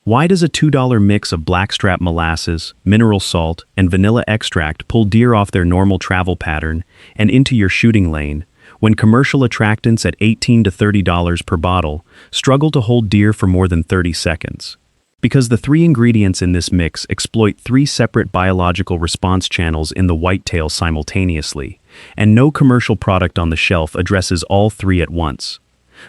Why does a $2 mix of blackstrap molasses, mineral salt, and vanilla extract pull deer off their normal travel pattern and into your shooting lane, when commercial attractants at $18 to $30 per bottle struggle to hold deer for more than 30 seconds? Because the three ingredients in this mix exploit three separate biological response channels in the whitetail simultaneously, and no commercial product on the shelf addresses all three at once.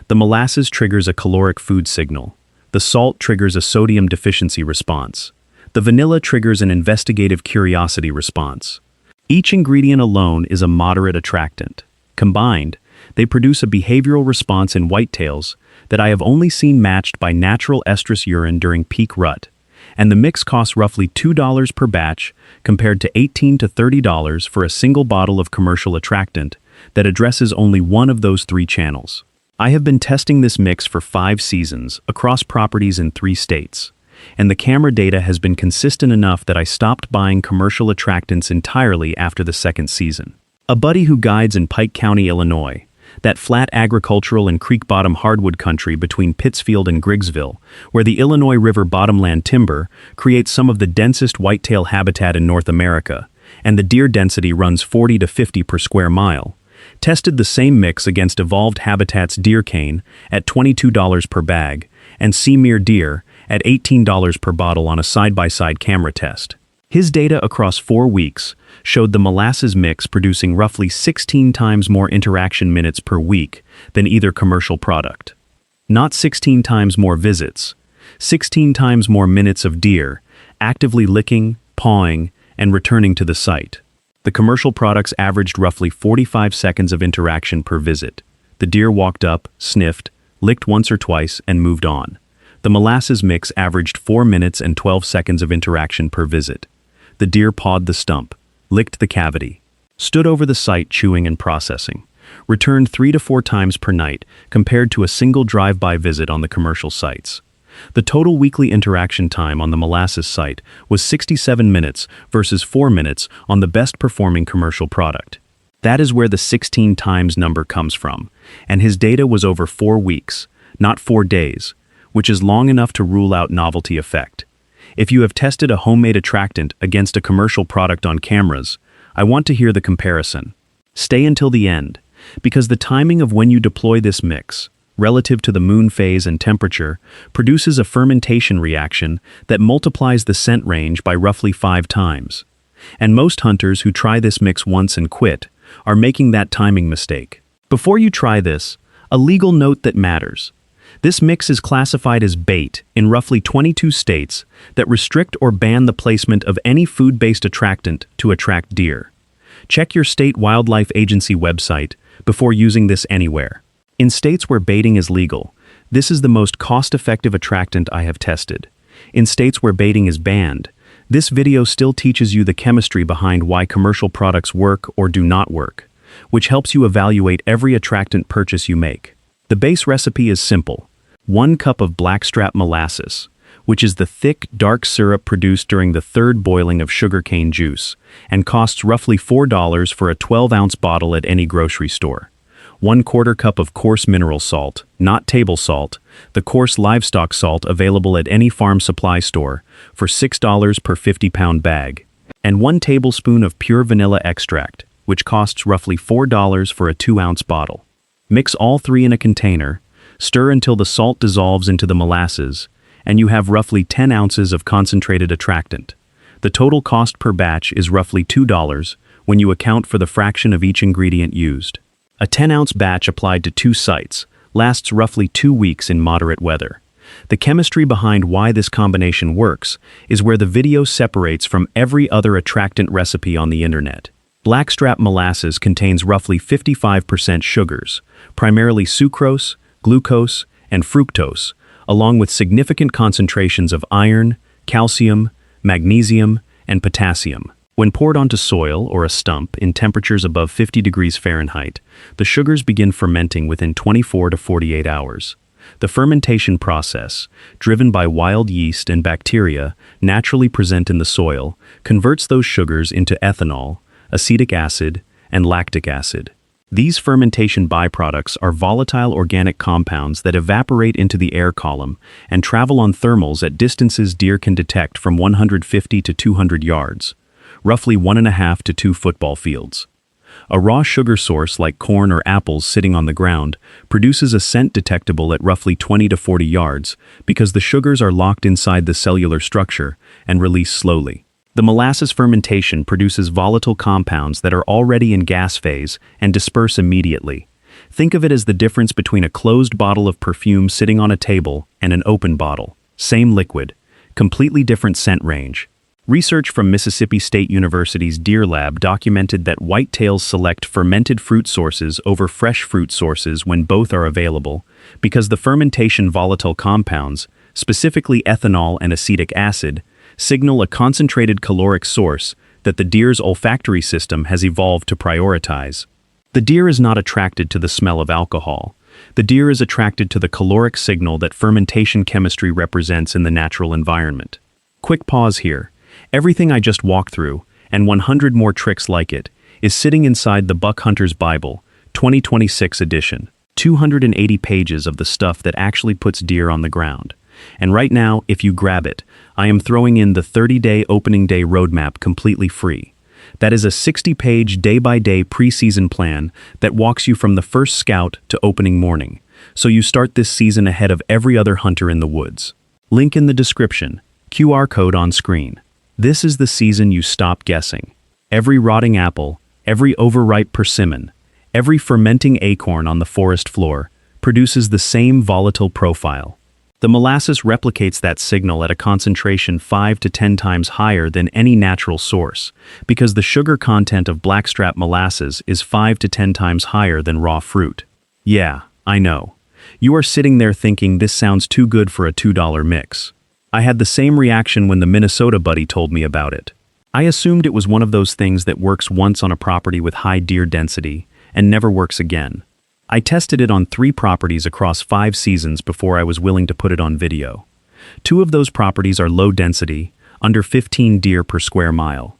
The molasses triggers a caloric food signal. The salt triggers a sodium deficiency response. The vanilla triggers an investigative curiosity response. Each ingredient alone is a moderate attractant. Combined, they produce a behavioral response in whitetails that I have only seen matched by natural estrus urine during peak rut, and the mix costs roughly $2 per batch compared to $18 to $30 for a single bottle of commercial attractant that addresses only one of those three channels. I have been testing this mix for 5 seasons across properties in 3 states, and the camera data has been consistent enough that I stopped buying commercial attractants entirely after the 2nd season. A buddy who guides in Pike County, Illinois, that flat agricultural and creek-bottom hardwood country between Pittsfield and Griggsville, where the Illinois River bottomland timber creates some of the densest whitetail habitat in North America, and the deer density runs 40 to 50 per square mile, tested the same mix against Evolved Habitat's deer cane at $22 per bag and Seamere deer at $18 per bottle on a side-by-side camera test. His data across 4 weeks showed the molasses mix producing roughly 16 times more interaction minutes per week than either commercial product. Not 16 times more visits, 16 times more minutes of deer actively licking, pawing, and returning to the site. The commercial products averaged roughly 45 seconds of interaction per visit. The deer walked up, sniffed, licked once or twice, and moved on. The molasses mix averaged 4 minutes and 12 seconds of interaction per visit. The deer pawed the stump, licked the cavity, stood over the site chewing and processing, returned 3 to 4 times per night compared to a single drive-by visit on the commercial sites. The total weekly interaction time on the molasses site was 67 minutes versus 4 minutes on the best-performing commercial product. That is where the 16 times number comes from, and his data was over 4 weeks, not 4 days, which is long enough to rule out novelty effect. If you have tested a homemade attractant against a commercial product on cameras, I want to hear the comparison. Stay until the end, because the timing of when you deploy this mix, relative to the moon phase and temperature, produces a fermentation reaction that multiplies the scent range by roughly 5 times. And most hunters who try this mix once and quit are making that timing mistake. Before you try this, a legal note that matters. This mix is classified as bait in roughly 22 states that restrict or ban the placement of any food-based attractant to attract deer. Check your state wildlife agency website before using this anywhere. In states where baiting is legal, this is the most cost-effective attractant I have tested. In states where baiting is banned, this video still teaches you the chemistry behind why commercial products work or do not work, which helps you evaluate every attractant purchase you make. The base recipe is simple. 1 cup of blackstrap molasses, which is the thick, dark syrup produced during the 3rd boiling of sugarcane juice, and costs roughly $4 for a 12-ounce bottle at any grocery store. 1/4 cup of coarse mineral salt, not table salt, the coarse livestock salt available at any farm supply store, for $6 per 50-pound bag, and 1 tablespoon of pure vanilla extract, which costs roughly $4 for a 2-ounce bottle. Mix all 3 in a container, stir until the salt dissolves into the molasses, and you have roughly 10 ounces of concentrated attractant. The total cost per batch is roughly $2 when you account for the fraction of each ingredient used. A 10-ounce batch applied to 2 sites lasts roughly 2 weeks in moderate weather. The chemistry behind why this combination works is where the video separates from every other attractant recipe on the internet. Blackstrap molasses contains roughly 55% sugars, primarily sucrose, glucose, and fructose, along with significant concentrations of iron, calcium, magnesium, and potassium. When poured onto soil or a stump in temperatures above 50 degrees Fahrenheit, the sugars begin fermenting within 24 to 48 hours. The fermentation process, driven by wild yeast and bacteria naturally present in the soil, converts those sugars into ethanol, acetic acid, and lactic acid. These fermentation byproducts are volatile organic compounds that evaporate into the air column and travel on thermals at distances deer can detect from 150 to 200 yards, roughly 1.5 to 2 football fields. A raw sugar source like corn or apples sitting on the ground produces a scent detectable at roughly 20 to 40 yards because the sugars are locked inside the cellular structure and release slowly. The molasses fermentation produces volatile compounds that are already in gas phase and disperse immediately. Think of it as the difference between a closed bottle of perfume sitting on a table and an open bottle. Same liquid, completely different scent range. Research from Mississippi State University's Deer Lab documented that whitetails select fermented fruit sources over fresh fruit sources when both are available, because the fermentation volatile compounds, specifically ethanol and acetic acid, signal a concentrated caloric source that the deer's olfactory system has evolved to prioritize. The deer is not attracted to the smell of alcohol. The deer is attracted to the caloric signal that fermentation chemistry represents in the natural environment. Quick pause here. Everything I just walked through, and 100 more tricks like it, is sitting inside the Buck Hunter's Bible, 2026 edition. 280 pages of the stuff that actually puts deer on the ground. And right now, if you grab it, I am throwing in the 30-day opening day roadmap completely free. That is a 60-page day-by-day preseason plan that walks you from the first scout to opening morning, so you start this season ahead of every other hunter in the woods. Link in the description, QR code on screen. This is the season you stop guessing. Every rotting apple, every overripe persimmon, every fermenting acorn on the forest floor produces the same volatile profile. The molasses replicates that signal at a concentration 5 to 10 times higher than any natural source, because the sugar content of blackstrap molasses is 5 to 10 times higher than raw fruit. Yeah, I know. You are sitting there thinking this sounds too good for a $2 mix. I had the same reaction when the Minnesota buddy told me about it. I assumed it was one of those things that works once on a property with high deer density and never works again. I tested it on 3 properties across 5 seasons before I was willing to put it on video. 2 of those properties are low density, under 15 deer per square mile.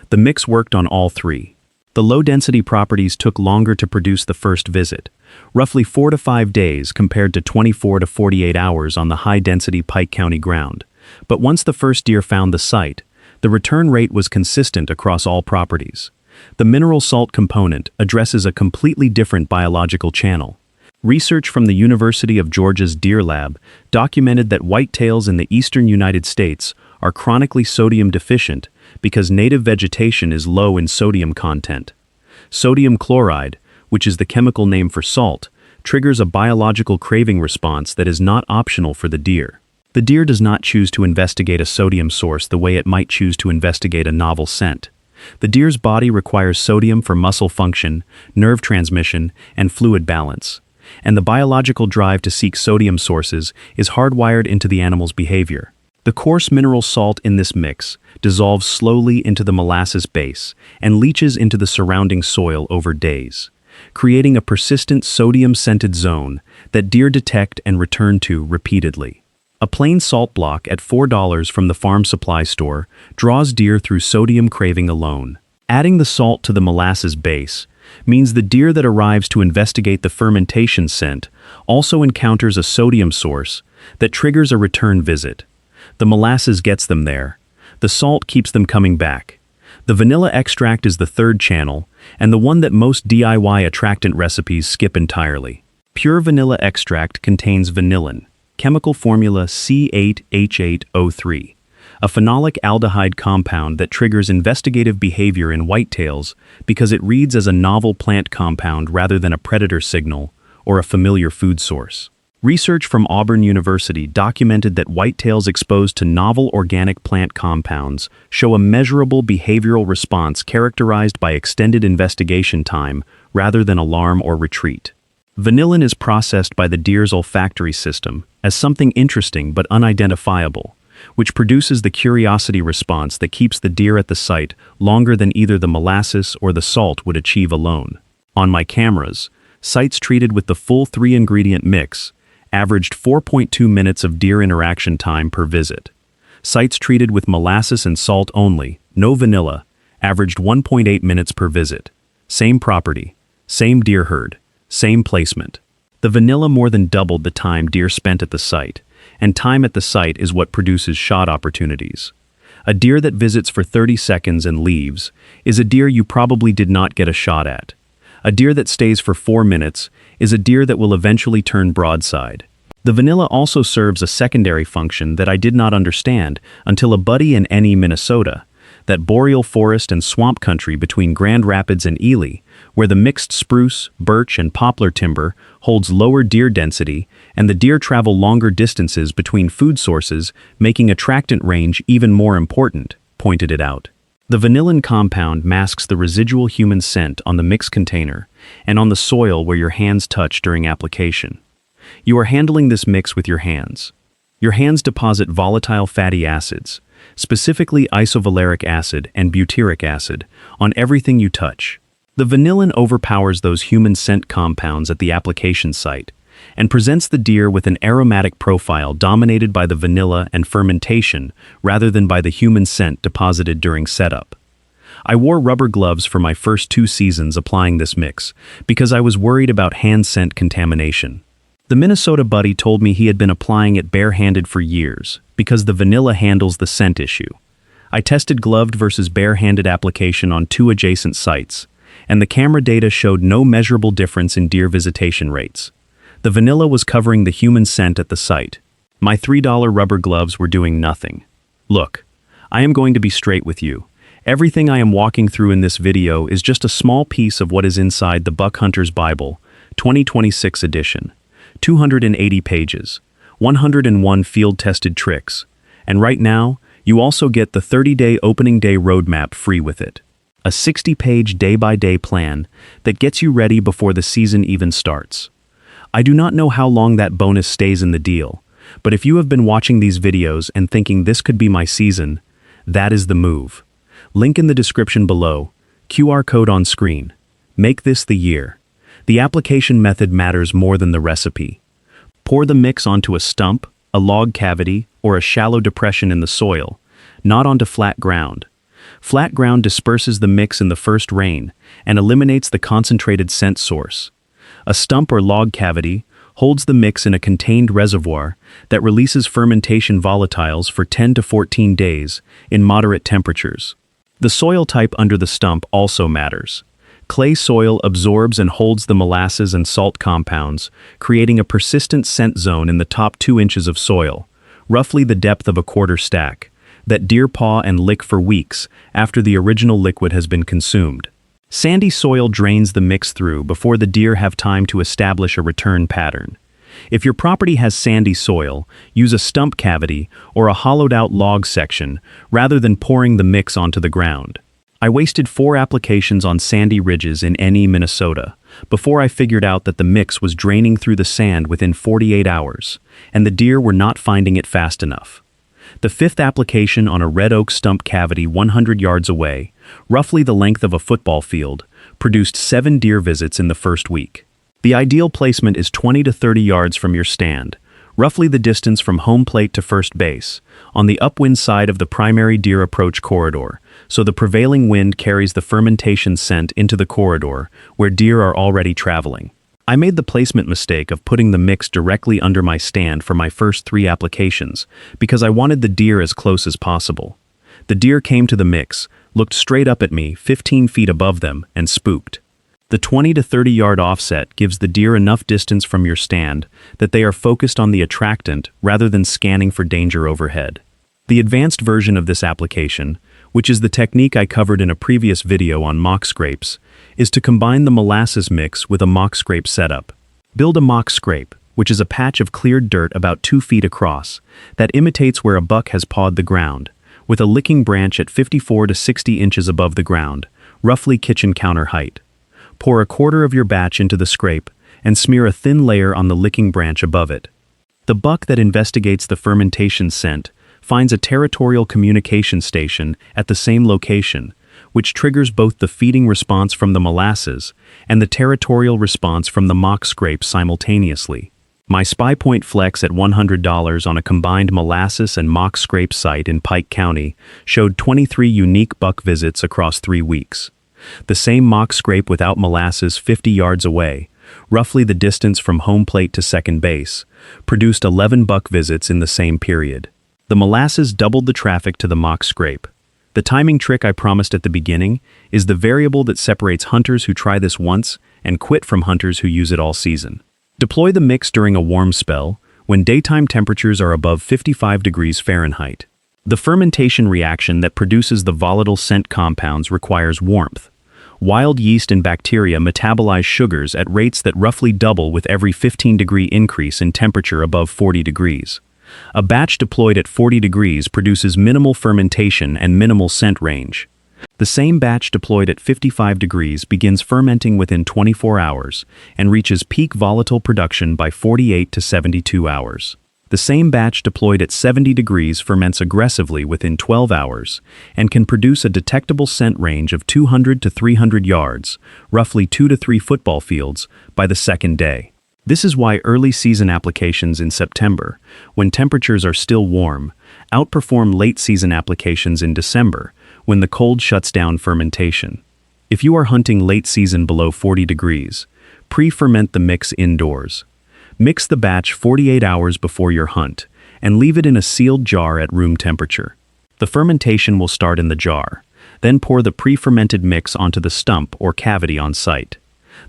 The mix worked on all 3. The low density properties took longer to produce the first visit, roughly 4 to 5 days compared to 24 to 48 hours on the high density Pike County ground. But once the first deer found the site, the return rate was consistent across all properties. The mineral salt component addresses a completely different biological channel. Research from the University of Georgia's Deer Lab documented that whitetails in the eastern United States are chronically sodium deficient because native vegetation is low in sodium content. Sodium chloride, which is the chemical name for salt, triggers a biological craving response that is not optional for the deer. The deer does not choose to investigate a sodium source the way it might choose to investigate a novel scent. The deer's body requires sodium for muscle function, nerve transmission, and fluid balance. And the biological drive to seek sodium sources is hardwired into the animal's behavior. The coarse mineral salt in this mix dissolves slowly into the molasses base and leaches into the surrounding soil over days, creating a persistent sodium-scented zone that deer detect and return to repeatedly. A plain salt block at $4 from the farm supply store draws deer through sodium craving alone. Adding the salt to the molasses base means the deer that arrives to investigate the fermentation scent also encounters a sodium source that triggers a return visit. The molasses gets them there. The salt keeps them coming back. The vanilla extract is the third channel, and the one that most DIY attractant recipes skip entirely. Pure vanilla extract contains vanillin, chemical formula C8H8O3, a phenolic aldehyde compound that triggers investigative behavior in whitetails because it reads as a novel plant compound rather than a predator signal or a familiar food source. Research from Auburn University documented that whitetails exposed to novel organic plant compounds show a measurable behavioral response characterized by extended investigation time rather than alarm or retreat. Vanillin is processed by the deer's olfactory system as something interesting but unidentifiable, which produces the curiosity response that keeps the deer at the site longer than either the molasses or the salt would achieve alone. On my cameras, sites treated with the full 3-ingredient mix averaged 4.2 minutes of deer interaction time per visit. Sites treated with molasses and salt only, no vanilla, averaged 1.8 minutes per visit. Same property, Same deer herd, same placement. The vanilla more than doubled the time deer spent at the site, and time at the site is what produces shot opportunities. A deer that visits for 30 seconds and leaves is a deer you probably did not get a shot at. A deer that stays for 4 minutes is a deer that will eventually turn broadside. The vanilla also serves a secondary function that I did not understand until a buddy in Minnesota, that boreal forest and swamp country between Grand Rapids and Ely, where the mixed spruce, birch, and poplar timber holds lower deer density and the deer travel longer distances between food sources, making attractant range even more important, pointed it out. The vanillin compound masks the residual human scent on the mix container and on the soil where your hands touch during application. You are handling this mix with your hands. Your hands deposit volatile fatty acids, specifically isovaleric acid and butyric acid, on everything you touch. The vanillin overpowers those human scent compounds at the application site and presents the deer with an aromatic profile dominated by the vanilla and fermentation rather than by the human scent deposited during setup. I wore rubber gloves for my first 2 seasons applying this mix because I was worried about hand scent contamination. The Minnesota buddy told me he had been applying it barehanded for years because the vanilla handles the scent issue. I tested gloved versus barehanded application on 2 adjacent sites, and the camera data showed no measurable difference in deer visitation rates. The vanilla was covering the human scent at the site. My $3 rubber gloves were doing nothing. Look, I am going to be straight with you. Everything I am walking through in this video is just a small piece of what is inside the Buck Hunter's Bible, 2026 edition. 280 pages, 101 field-tested tricks, and right now, you also get the 30-day opening day roadmap free with it. A 60-page day-by-day plan that gets you ready before the season even starts. I do not know how long that bonus stays in the deal, but if you have been watching these videos and thinking this could be my season, that is the move. Link in the description below, QR code on screen. Make this the year. The application method matters more than the recipe. Pour the mix onto a stump, a log cavity, or a shallow depression in the soil, not onto flat ground. Flat ground disperses the mix in the first rain and eliminates the concentrated scent source. A stump or log cavity holds the mix in a contained reservoir that releases fermentation volatiles for 10 to 14 days in moderate temperatures. The soil type under the stump also matters. Clay soil absorbs and holds the molasses and salt compounds, creating a persistent scent zone in the top 2 inches of soil, roughly the depth of a quarter stack, that deer paw and lick for weeks after the original liquid has been consumed. Sandy soil drains the mix through before the deer have time to establish a return pattern. If your property has sandy soil, use a stump cavity or a hollowed-out log section rather than pouring the mix onto the ground. I wasted 4 applications on sandy ridges in Minnesota before I figured out that the mix was draining through the sand within 48 hours, and the deer were not finding it fast enough. The 5th application on a red oak stump cavity 100 yards away, roughly the length of a football field, produced 7 deer visits in the first week. The ideal placement is 20 to 30 yards from your stand, roughly the distance from home plate to first base, on the upwind side of the primary deer approach corridor, so the prevailing wind carries the fermentation scent into the corridor, where deer are already traveling. I made the placement mistake of putting the mix directly under my stand for my first 3 applications, because I wanted the deer as close as possible. The deer came to the mix, looked straight up at me 15 feet above them, and spooked. The 20 to 30 yard offset gives the deer enough distance from your stand that they are focused on the attractant rather than scanning for danger overhead. The advanced version of this application, which is the technique I covered in a previous video on mock scrapes, is to combine the molasses mix with a mock scrape setup. Build a mock scrape, which is a patch of cleared dirt about 2 feet across, that imitates where a buck has pawed the ground, with a licking branch at 54 to 60 inches above the ground, roughly kitchen counter height. Pour a quarter of your batch into the scrape and smear a thin layer on the licking branch above it. The buck that investigates the fermentation scent finds a territorial communication station at the same location, which triggers both the feeding response from the molasses and the territorial response from the mock scrape simultaneously. My Spy Point Flex at $100 on a combined molasses and mock scrape site in Pike County showed 23 unique buck visits across 3 weeks. The same mock scrape without molasses 50 yards away, roughly the distance from home plate to second base, produced 11 buck visits in the same period. The molasses doubled the traffic to the mock scrape. The timing trick I promised at the beginning is the variable that separates hunters who try this once and quit from hunters who use it all season. Deploy the mix during a warm spell, when daytime temperatures are above 55 degrees Fahrenheit. The fermentation reaction that produces the volatile scent compounds requires warmth. Wild yeast and bacteria metabolize sugars at rates that roughly double with every 15-degree increase in temperature above 40 degrees. A batch deployed at 40 degrees produces minimal fermentation and minimal scent range. The same batch deployed at 55 degrees begins fermenting within 24 hours and reaches peak volatile production by 48 to 72 hours. The same batch deployed at 70 degrees ferments aggressively within 12 hours and can produce a detectable scent range of 200 to 300 yards, roughly 2 to 3 football fields, by the second day. This is why early season applications in September, when temperatures are still warm, outperform late season applications in December, when the cold shuts down fermentation. If you are hunting late season below 40 degrees, pre-ferment the mix indoors. Mix the batch 48 hours before your hunt and leave it in a sealed jar at room temperature. The fermentation will start in the jar. Then pour the pre-fermented mix onto the stump or cavity on site.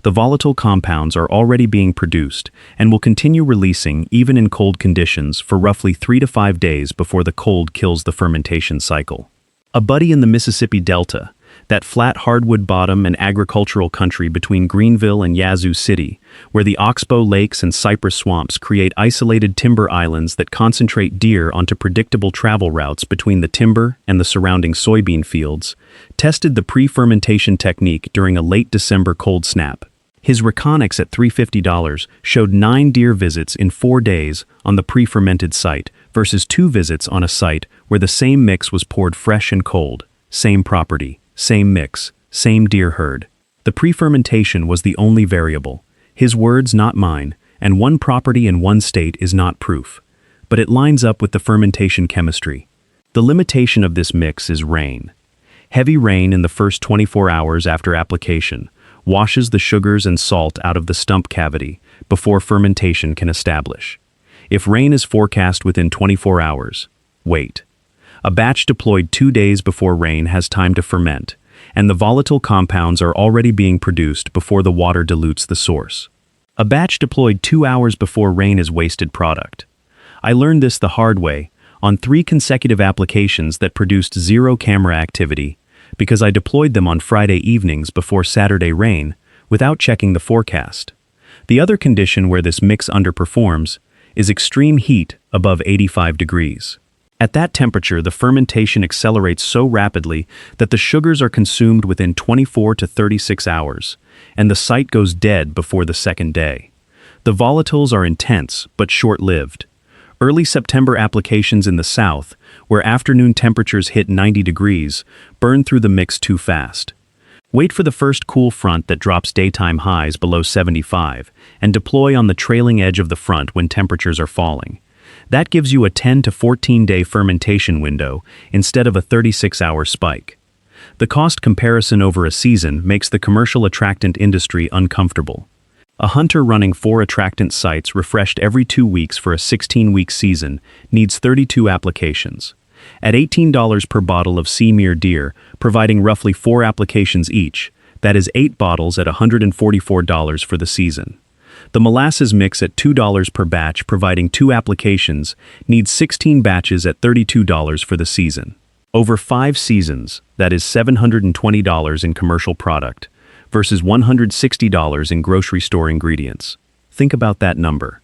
The volatile compounds are already being produced and will continue releasing even in cold conditions for roughly 3 to 5 days before the cold kills the fermentation cycle. A buddy in the Mississippi Delta, that flat hardwood bottom and agricultural country between Greenville and Yazoo City, where the oxbow lakes and cypress swamps create isolated timber islands that concentrate deer onto predictable travel routes between the timber and the surrounding soybean fields, tested the pre-fermentation technique during a late December cold snap. His Reconyx at $350 showed 9 deer visits in 4 days on the pre-fermented site versus 2 visits on a site where the same mix was poured fresh and cold, same property, same mix, same deer herd. The pre-fermentation was the only variable. His words, not mine, and one property in one state is not proof. But it lines up with the fermentation chemistry. The limitation of this mix is rain. Heavy rain in the first 24 hours after application washes the sugars and salt out of the stump cavity before fermentation can establish. If rain is forecast within 24 hours, wait. A batch deployed 2 days before rain has time to ferment, and the volatile compounds are already being produced before the water dilutes the source. A batch deployed 2 hours before rain is wasted product. I learned this the hard way on 3 consecutive applications that produced 0 camera activity because I deployed them on Friday evenings before Saturday rain without checking the forecast. The other condition where this mix underperforms is extreme heat above 85 degrees. At that temperature, the fermentation accelerates so rapidly that the sugars are consumed within 24 to 36 hours, and the site goes dead before the second day. The volatiles are intense but short-lived. Early September applications in the south, where afternoon temperatures hit 90 degrees, burn through the mix too fast. Wait for the first cool front that drops daytime highs below 75, and deploy on the trailing edge of the front when temperatures are falling. That gives you a 10 to 14-day fermentation window instead of a 36-hour spike. The cost comparison over a season makes the commercial attractant industry uncomfortable. A hunter running 4 attractant sites refreshed every 2 weeks for a 16-week season needs 32 applications. At $18 per bottle of Seamere deer, providing roughly 4 applications each, that is 8 bottles at $144 for the season. The molasses mix at $2 per batch providing 2 applications needs 16 batches at $32 for the season. Over 5 seasons, that is $720 in commercial product versus $160 in grocery store ingredients. Think about that number.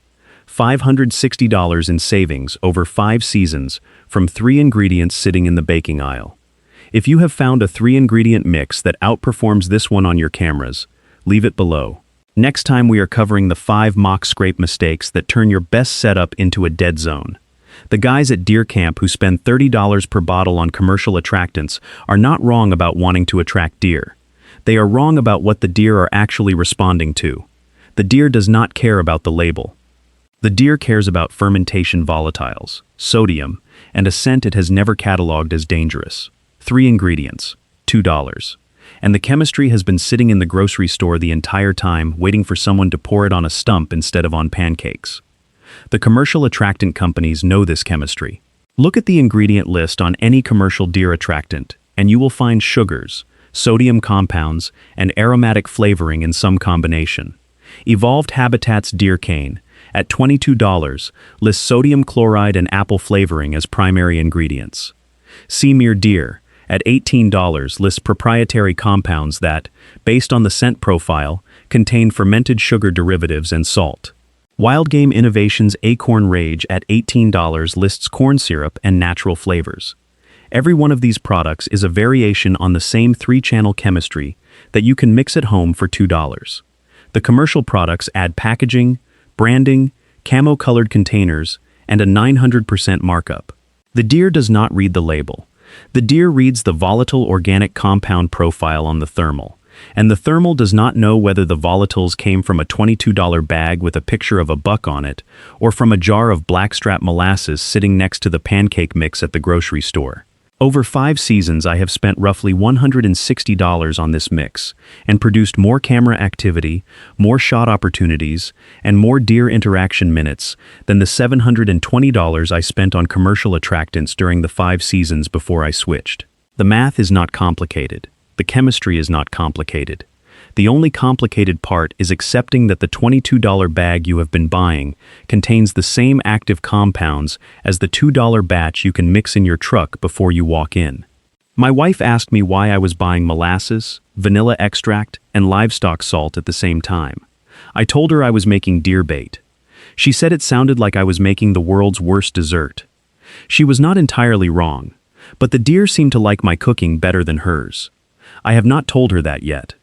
$560 in savings over 5 seasons from 3 ingredients sitting in the baking aisle. If you have found a 3-ingredient mix that outperforms this one on your cameras, leave it below. Next time we are covering the 5 mock scrape mistakes that turn your best setup into a dead zone. The guys at deer camp who spend $30 per bottle on commercial attractants are not wrong about wanting to attract deer. They are wrong about what the deer are actually responding to. The deer does not care about the label. The deer cares about fermentation volatiles, sodium, and a scent it has never cataloged as dangerous. 3 ingredients, $2. And the chemistry has been sitting in the grocery store the entire time, waiting for someone to pour it on a stump instead of on pancakes. The commercial attractant companies know this chemistry. Look at the ingredient list on any commercial deer attractant, and you will find sugars, sodium compounds, and aromatic flavoring in some combination. Evolved Habitat's Deer Cane, at $22, lists sodium chloride and apple flavoring as primary ingredients. Seamere Deer, at $18, lists proprietary compounds that, based on the scent profile, contain fermented sugar derivatives and salt. Wild Game Innovations Acorn Rage at $18 lists corn syrup and natural flavors. Every one of these products is a variation on the same 3-channel chemistry that you can mix at home for $2. The commercial products add packaging, branding, camo-colored containers, and a 900% markup. The deer does not read the label. The deer reads the volatile organic compound profile on the thermal, and the thermal does not know whether the volatiles came from a $22 bag with a picture of a buck on it, or from a jar of blackstrap molasses sitting next to the pancake mix at the grocery store. Over 5 seasons, I have spent roughly $160 on this mix, and produced more camera activity, more shot opportunities, and more deer interaction minutes than the $720 I spent on commercial attractants during the 5 seasons before I switched. The math is not complicated. The chemistry is not complicated. The only complicated part is accepting that the $22 bag you have been buying contains the same active compounds as the $2 batch you can mix in your truck before you walk in. My wife asked me why I was buying molasses, vanilla extract, and livestock salt at the same time. I told her I was making deer bait. She said it sounded like I was making the world's worst dessert. She was not entirely wrong, but the deer seemed to like my cooking better than hers. I have not told her that yet.